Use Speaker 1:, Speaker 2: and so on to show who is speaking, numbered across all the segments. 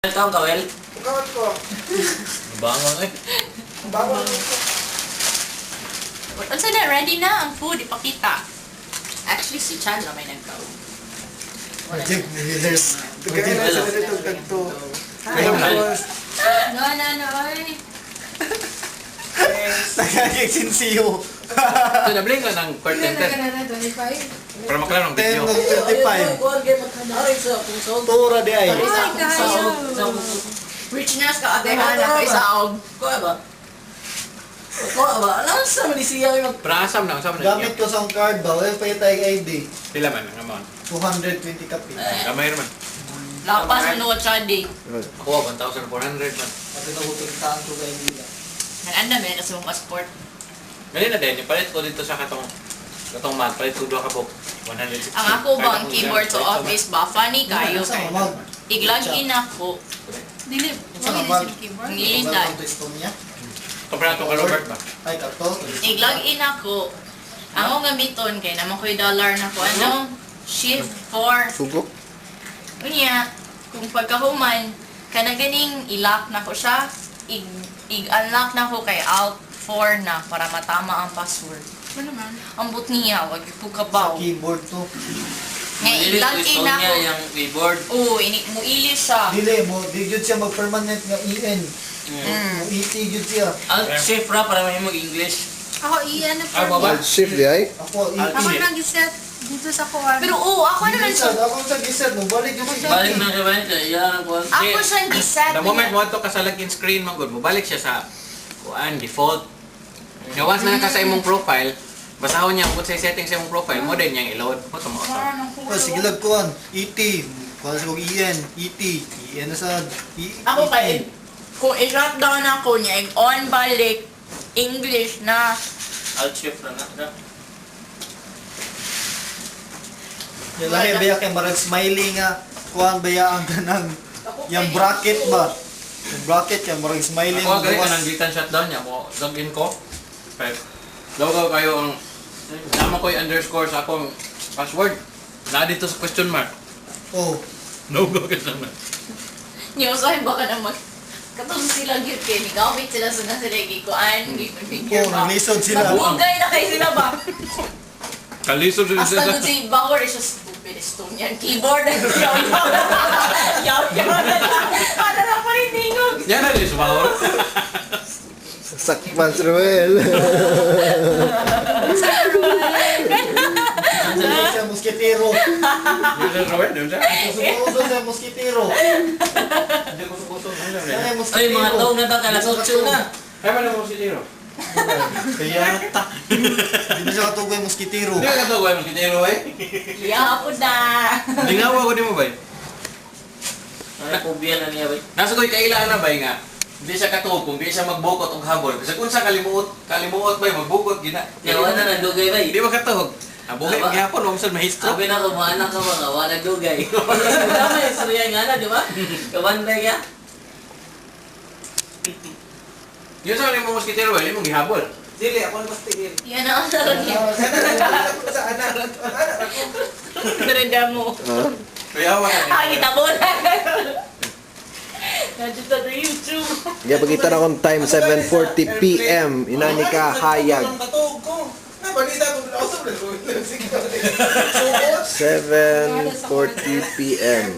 Speaker 1: Ikaw, Kawel?
Speaker 2: Gawin ko.
Speaker 1: Bangon eh.
Speaker 2: Bangon ko.
Speaker 3: Unsa na, ready na ang food, ipakita. Actually, si Chan na may nagkaw.
Speaker 2: Magic Millers. Kaya na sa nito kanto.
Speaker 3: No, oy.
Speaker 2: Nagagig sinsiyo.
Speaker 1: So, nabling ka ng curtain 10. Para maklaro ng
Speaker 2: 10
Speaker 1: video.
Speaker 2: ng 25. Tura di ay.
Speaker 3: Richness ka, atehan na kay saog.
Speaker 4: Kuha ba? Kuha ba? Alam sa Malaysia yung
Speaker 1: Para asam na, asam na.
Speaker 2: Gamit ko sa card ba? Well, pay tayo ID.
Speaker 1: Pila man, ang amount.
Speaker 2: 220 kapi.
Speaker 1: Gamay naman.
Speaker 3: Lapas ang nuwa Chadi.
Speaker 1: Ako, 1,400 man.
Speaker 4: At nakupuntaan ko kay nila.
Speaker 3: Nag-anda may kasi mong passport.
Speaker 1: Ganyan na din, ipalit ko dito sa katong mat, palit ko 2 kabok. 160.
Speaker 3: Ang ako ba, ang keyboard sa office ba? Funny kayo.
Speaker 2: Sa mag.
Speaker 3: Iglag in ako. Dili,
Speaker 2: Sa
Speaker 3: wala
Speaker 2: mag.
Speaker 3: din si keyboard.
Speaker 2: Ang
Speaker 3: Ngilitan.
Speaker 2: Estonia.
Speaker 1: Kapra to ka Robert ba?
Speaker 2: Ay, kato.
Speaker 3: Iglag in ako. Ang akong gamiton kay naman ko'y dollar na ko. Ano? Shift 4.
Speaker 5: Sugo?
Speaker 3: Unya, kung pagkahuman, kanaganing i-lock na ko siya, i-unlock na ko kay Alt 4 na para matama ang password. Ano naman? Ang but niya, wag
Speaker 2: Sa
Speaker 3: ipukabaw.
Speaker 2: keyboard to.
Speaker 3: Nga i-log in
Speaker 1: niya
Speaker 3: ako.
Speaker 1: yung keyboard.
Speaker 3: Oo, muilis siya.
Speaker 2: Dili mo, di jud siya mag-permanent nga EN.
Speaker 3: Mm.
Speaker 2: ET jud siya.
Speaker 4: Alt-shift ra para may mag-English.
Speaker 6: Ako, iyan na
Speaker 1: Ay, baba.
Speaker 5: Alt shift di ay?
Speaker 2: Ako, ET.
Speaker 6: Ako nag-set dito sa kuwan.
Speaker 3: Pero oo, ako naman siya.
Speaker 2: Ako sa gised mo, balik yung
Speaker 4: Balik na siya ba? Yan ang kuha.
Speaker 3: Ako siyang giset.
Speaker 1: The moment mo ito ka sa login screen, manggod, mabalik siya sa kuan, default. Kaya once na naka sa imong profile, basahon niya kung sa settings sa imong profile, mo din niyang i-load. Mo mo
Speaker 2: Oh, sige lang kuhan. ET. Kuhan sa kong EN. ET. EN na sa...
Speaker 3: Ako kay, kung i-shutdown ako niya, on balik, English na.
Speaker 4: Alt-shift ra na.
Speaker 2: Yung lahi baya kay marag smiley nga. Kuhan baya ang ganang... Yung bracket ba? Yung bracket yan, marag smiley.
Speaker 1: Ako agad ka nang gitan shutdown niya, ako login ko. Logo kayo ang nama ko yung underscore sa akong password. Na dito sa question mark.
Speaker 2: Oh.
Speaker 1: Logo ka naman.
Speaker 3: Niusahin baka na katong sila gyud kay gawit sila sa nasiregi ko an figure
Speaker 2: Oh, naglisod sila.
Speaker 3: Nabugay na kay sila ba?
Speaker 1: Kalisod sila
Speaker 3: Hasta
Speaker 1: sila.
Speaker 3: kung si Bauer is just stupid Estonian keyboard. Yaw. Para na pa rin tingog.
Speaker 1: Yan na din sa bawal.
Speaker 5: Sakman si Ruel.
Speaker 2: Nandiyan siya moskitero.
Speaker 1: Yun sa Robert, yun siya.
Speaker 2: Sususo siya moskitero.
Speaker 1: Hindi ko sukuso.
Speaker 2: Ay, moskitero.
Speaker 4: Ay, mga taong na ta, kalas 8 na.
Speaker 1: Ay, man mo si Tiro.
Speaker 2: Kaya ta. Hindi na siya katugoy moskitero.
Speaker 1: Hindi ka katawag mo si Tiro eh.
Speaker 3: Yapo na.
Speaker 1: Lingawa ko di mo ba?
Speaker 4: Ay, kubya na niya ba?
Speaker 1: Nasa ko'y kailangan na ba nga? Hindi siya katulog kung di siya magbukot og habol. Kasi kung sa kalimuot ba magbukot gina.
Speaker 4: Yawan na nandugay ba?
Speaker 1: Hindi makatulog. Abuhay
Speaker 4: Aba.
Speaker 1: gyapon mo sa mahistro.
Speaker 4: Sabi na ko, mga anak ka mga, wala dugay. Wala may istorya nga na, di ba? Kabanday ka.
Speaker 1: Yun sa mo moskitero eh, mo gihabol.
Speaker 4: Dili, ako na tigil.
Speaker 3: Yan ang asaran niya.
Speaker 4: Sa anak.
Speaker 3: Berenda mo.
Speaker 1: Kaya wa
Speaker 3: Ah,
Speaker 1: na.
Speaker 3: kita mo na. Nandito sa YouTube.
Speaker 5: Kaya pagkita na akong time 7:40 PM. Inani ka hayag. 7:40 PM.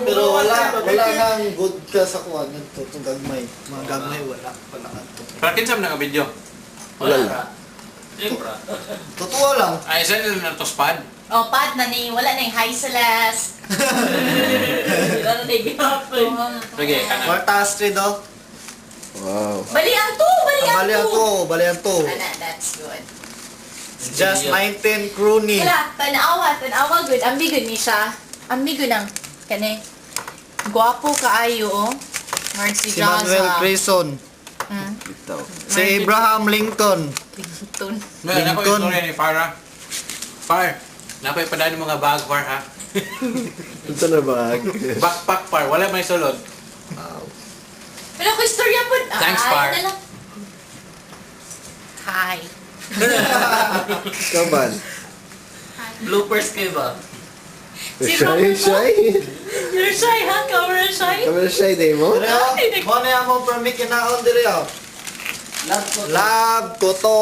Speaker 2: Pero wala nang good ka sa kuhan. Itong gagmay. Mga gagmay wala. Wala ka to.
Speaker 1: Para kinsam na nga video.
Speaker 5: Wala lang.
Speaker 4: Siyempre.
Speaker 2: Totoo lang.
Speaker 1: Ay, saan na to spad?
Speaker 3: Oh, pad na ni, wala na yung high celeste.
Speaker 4: Wala na nagihapon.
Speaker 1: Sige, kanan.
Speaker 2: Quarta Street daw.
Speaker 5: Wow.
Speaker 3: Balian to, balian to.
Speaker 2: Balian to.
Speaker 3: Ana, that's good.
Speaker 2: Just 19 croonie.
Speaker 3: Wala, tanawa good. Ambi good ni siya. Ambi good ang kani. Guwapo kaayo oh. Mark si
Speaker 2: Si Manuel
Speaker 3: Jaza.
Speaker 2: Grayson.
Speaker 3: Hmm.
Speaker 5: Bitaw.
Speaker 2: Si Abraham Lincoln.
Speaker 3: Tingtun.
Speaker 1: May ako
Speaker 2: Lincoln.
Speaker 1: istorya ni Farah. Far. Napay pa dahil mga bag Far ha.
Speaker 5: Ito na ba?
Speaker 1: Backpack Far, wala may sulod.
Speaker 3: Pero ko istorya po.
Speaker 1: Thanks, Par.
Speaker 3: na lang. Hi.
Speaker 5: Ikaw ba?
Speaker 6: Hi.
Speaker 4: Bloopers kayo ba?
Speaker 5: Shy, shy.
Speaker 3: You're shy, ha? Camera shy?
Speaker 5: Kamera shy day mo?
Speaker 2: Dire oh. Mo na mo permit kinaon dire oh.
Speaker 4: Love ko.
Speaker 2: Love ko to.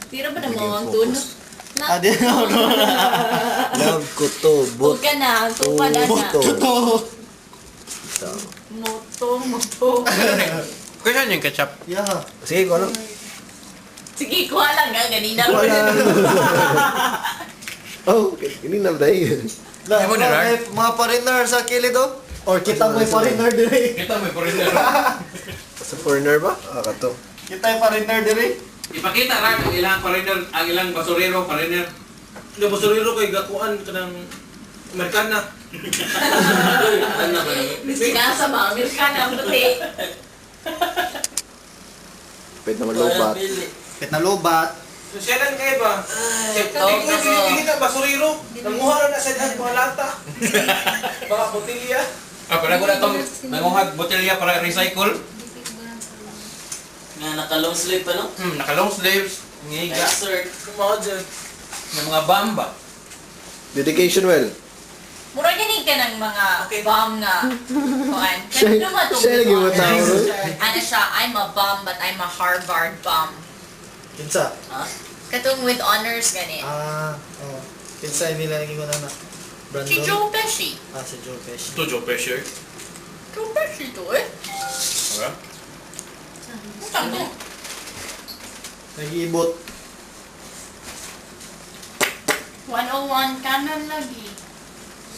Speaker 3: Tira ba na mo ang tuno?
Speaker 2: Adi no.
Speaker 5: Love ko to,
Speaker 3: Huwag
Speaker 5: but
Speaker 3: ka na, tupa na na.
Speaker 5: Buto.
Speaker 3: Moto.
Speaker 1: Question yung ketchup.
Speaker 2: Yeah.
Speaker 5: Sige, ko ano?
Speaker 3: Sige, kuha lang nga, ganina.
Speaker 5: Wala. Oh, kanina ba tayo?
Speaker 2: La,
Speaker 1: Ay, mo na,
Speaker 2: may mga foreigner sa kilid oh. Or kita mo yung foreigner dire.
Speaker 1: Kita may foreigner.
Speaker 5: Sa foreigner ba? Ah, kato.
Speaker 2: Kita yung foreigner dire.
Speaker 1: Ipakita ra ang ilang foreigner, ang ilang basurero, foreigner.
Speaker 7: Yung basurero kay gakuan ka ng Amerikana.
Speaker 4: Ano ba naman?
Speaker 3: Sinasa ba? Amerikana ang puti.
Speaker 5: Pwede naman lobat.
Speaker 2: Pit na lobat.
Speaker 7: Sosyalan kayo ba?
Speaker 4: tawag na ko.
Speaker 7: Hindi na basurero. Nanguha na sa dyan mga lata. Mga botilya.
Speaker 1: Ah, pala ko na itong nanguhag botelya para recycle.
Speaker 4: Nga naka-long sleeve pa, no?
Speaker 1: Naka-long sleeves, ngiga,
Speaker 4: Yes, sir.
Speaker 7: Kumawa dyan.
Speaker 1: ng mga bamba.
Speaker 5: Dedication well.
Speaker 3: Mura ganig ka ng mga bomb nga. Kuan.
Speaker 5: Siya-
Speaker 3: Kanino matong
Speaker 5: siya lagi
Speaker 3: honors?
Speaker 5: matao, no?
Speaker 3: Ano siya, I'm a bomb but I'm a Harvard bomb.
Speaker 2: Kinsa?
Speaker 4: Ha?
Speaker 3: Katong with honors gani.
Speaker 2: Ah, oh. Kinsa yung nila naging na Brandon?
Speaker 3: Si Joe Pesci.
Speaker 2: Ah, si Joe Pesci.
Speaker 1: Ito, Joe Pesci.
Speaker 3: Joe Pesci to eh.
Speaker 1: Okay.
Speaker 3: Saan to?
Speaker 2: Nag-iibot.
Speaker 3: 101 kanan lagi.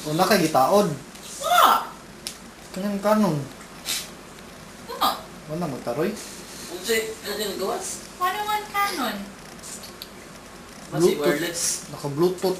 Speaker 2: Una kay gitaod.
Speaker 3: Ah!
Speaker 2: Kanyang kanon.
Speaker 3: Ah!
Speaker 2: Wala mo taroy.
Speaker 4: Ano yung gawas?
Speaker 3: 101 kanon.
Speaker 4: Basi wireless.
Speaker 2: Naka-bluetooth.